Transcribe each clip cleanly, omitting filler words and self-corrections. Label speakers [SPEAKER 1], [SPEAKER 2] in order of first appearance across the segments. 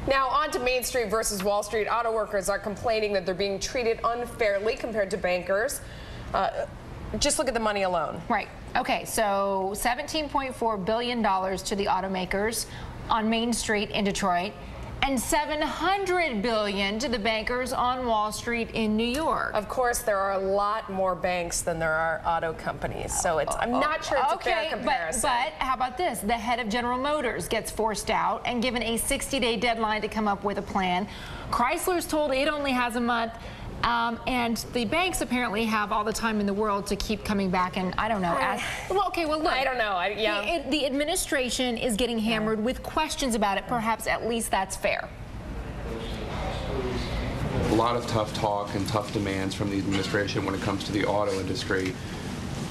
[SPEAKER 1] Now, on to Main Street versus Wall Street. Auto workers are complaining that they're being treated unfairly compared to bankers. Just look at the money alone.
[SPEAKER 2] Right. Okay, so $17.4 billion to the automakers on Main Street in Detroit, and $700 billion to the bankers on Wall Street in New York.
[SPEAKER 1] Of course, there are a lot more banks than there are auto companies, so I'm not sure it's a fair comparison.
[SPEAKER 2] But how about this? The head of General Motors gets forced out and given a 60-day deadline to come up with a plan. Chrysler's told it only has a month. And the banks apparently have all the time in the world to keep coming back, and I don't know. Look.
[SPEAKER 1] I don't know.
[SPEAKER 2] The administration is getting hammered with questions about it. Perhaps at least that's fair.
[SPEAKER 3] A lot of tough talk and tough demands from the administration when it comes to the auto industry,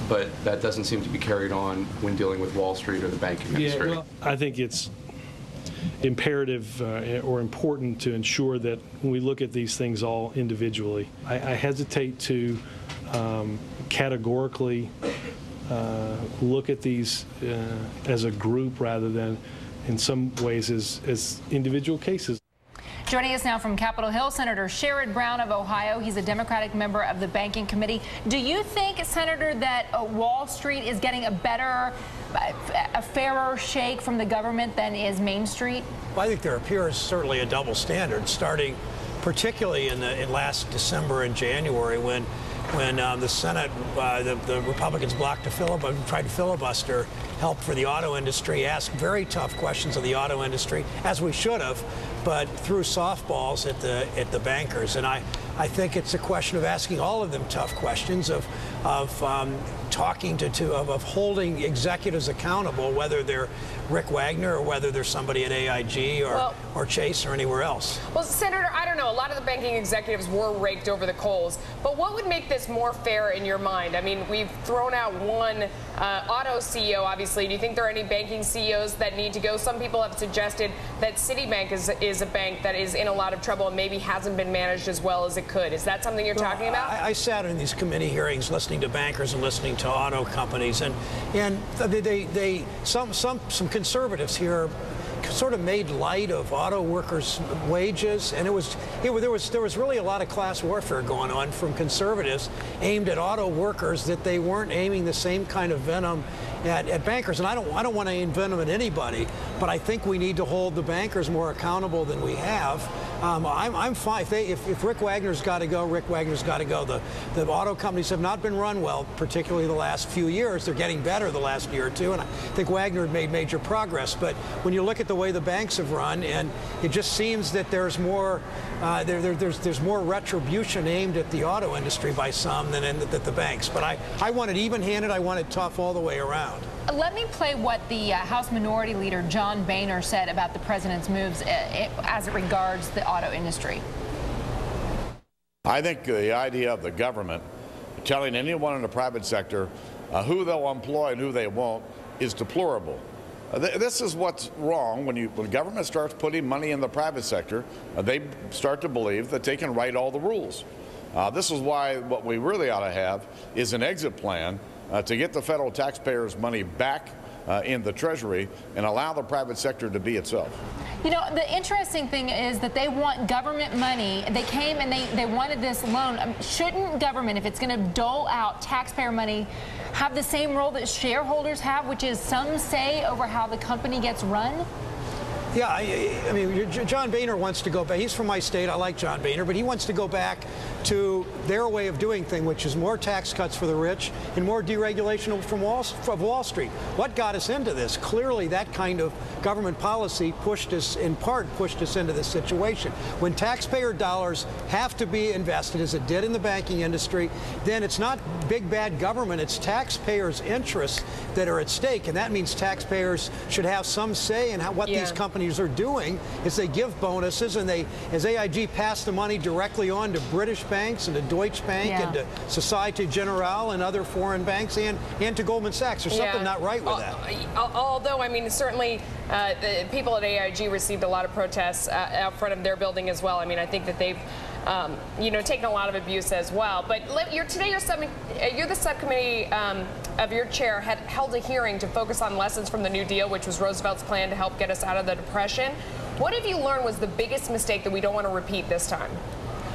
[SPEAKER 3] but that doesn't seem to be carried on when dealing with Wall Street or the banking industry.
[SPEAKER 4] Well, I think it's imperative or important to ensure that when we look at these things all individually, I hesitate to categorically look at these as a group rather than in some ways as individual cases.
[SPEAKER 2] Joining us now from Capitol Hill, Senator Sherrod Brown of Ohio. He's a Democratic member of the Banking Committee. Do you think, Senator, that Wall Street is getting a fairer shake from the government than is Main Street?
[SPEAKER 5] Well, I think there appears certainly a double standard, starting particularly in last December and January when the Senate, the Republicans tried to filibuster help for the auto industry, asked very tough questions of the auto industry, as we should have, but threw softballs at the bankers. And I think it's a question of asking all of them tough questions, of holding executives accountable, whether they're Rick Wagner or whether they're somebody at AIG or Chase or anywhere else.
[SPEAKER 1] Well, Senator, I don't know. A lot of the banking executives were raked over the coals. But what would make this more fair in your mind? I mean, we've thrown out one auto CEO, obviously. Do you think there are any banking CEOs that need to go? Some people have suggested that Citibank is a bank that is in a lot of trouble and maybe hasn't been managed as well as it could. Is that something you're talking about?
[SPEAKER 5] I sat in these committee hearings listening to bankers and listening to auto companies, and some conservatives here sort of made light of auto workers' wages, and there was really a lot of class warfare going on from conservatives aimed at auto workers, that they weren't aiming the same kind of venom at bankers. And I don't want to envenom at anybody, but I think we need to hold the bankers more accountable than we have. I'm fine. If Rick Wagner's got to go, Rick Wagner's got to go. The auto companies have not been run well, particularly the last few years. They're getting better the last year or two, and I think Wagner had made major progress. But when you look at the way the banks have run, and it just seems that there's more there's more retribution aimed at the auto industry by some than at the banks. But I want it even-handed. I want it tough all the way around.
[SPEAKER 2] Let me play what the House Minority Leader John Boehner said about the president's moves as it regards the auto industry.
[SPEAKER 6] I think the idea of the government telling anyone in the private sector who they'll employ and who they won't is deplorable. This is what's wrong when government starts putting money in the private sector. They start to believe that they can write all the rules. This is why what we really ought to have is an exit plan to get the federal taxpayers' money back in the Treasury and allow the private sector to be itself.
[SPEAKER 2] You know, the interesting thing is that they want government money. They came and they wanted this loan. Shouldn't government, if it's going to dole out taxpayer money, have the same role that shareholders have, which is some say over how the company gets run?
[SPEAKER 5] Yeah, I mean, John Boehner wants to go back. He's from my state. I like John Boehner, but he wants to go back to their way of doing things, which is more tax cuts for the rich and more deregulation of Wall Street. What got us into this? Clearly, that kind of government policy pushed us into this situation. When taxpayer dollars have to be invested, as it did in the banking industry, then it's not big bad government, it's taxpayers' interests that are at stake, and that means taxpayers should have some say in what these companies are doing. Is they give bonuses, and as AIG passed the money directly on to British banks and to Deutsche Bank and to Societe Generale and other foreign banks and to Goldman Sachs. There's something not right with that.
[SPEAKER 1] Although, I mean, certainly the people at AIG received a lot of protests out front of their building as well. I mean, I think that they've taken a lot of abuse as well. But you're the subcommittee of your chair had held a hearing to focus on lessons from the New Deal, which was Roosevelt's plan to help get us out of the Depression. What have you learned was the biggest mistake that we don't want to repeat this time?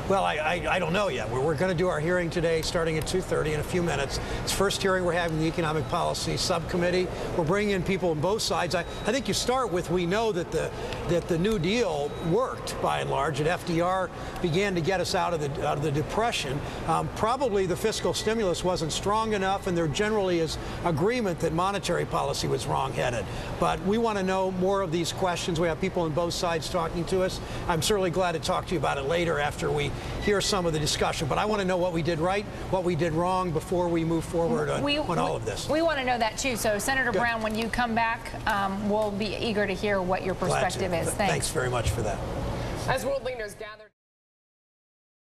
[SPEAKER 5] Well, I don't know yet. We're going to do our hearing today starting at 2:30 in a few minutes. It's the first hearing we're having the Economic Policy Subcommittee. We're bringing in people on both sides. I think you start with, we know that the New Deal worked by and large, that FDR began to get us out of the Depression. Probably the fiscal stimulus wasn't strong enough, and there generally is agreement that monetary policy was wrong-headed. But we want to know more of these questions. We have people on both sides talking to us. I'm certainly glad to talk to you about it later after we hear some of the discussion, but I want to know what we did right, what we did wrong before we move forward on all of this.
[SPEAKER 2] We want to know that too. So, Senator Brown, when you come back, we'll be eager to hear what your perspective is.
[SPEAKER 5] Thanks very much for that.
[SPEAKER 1] As world leaders gather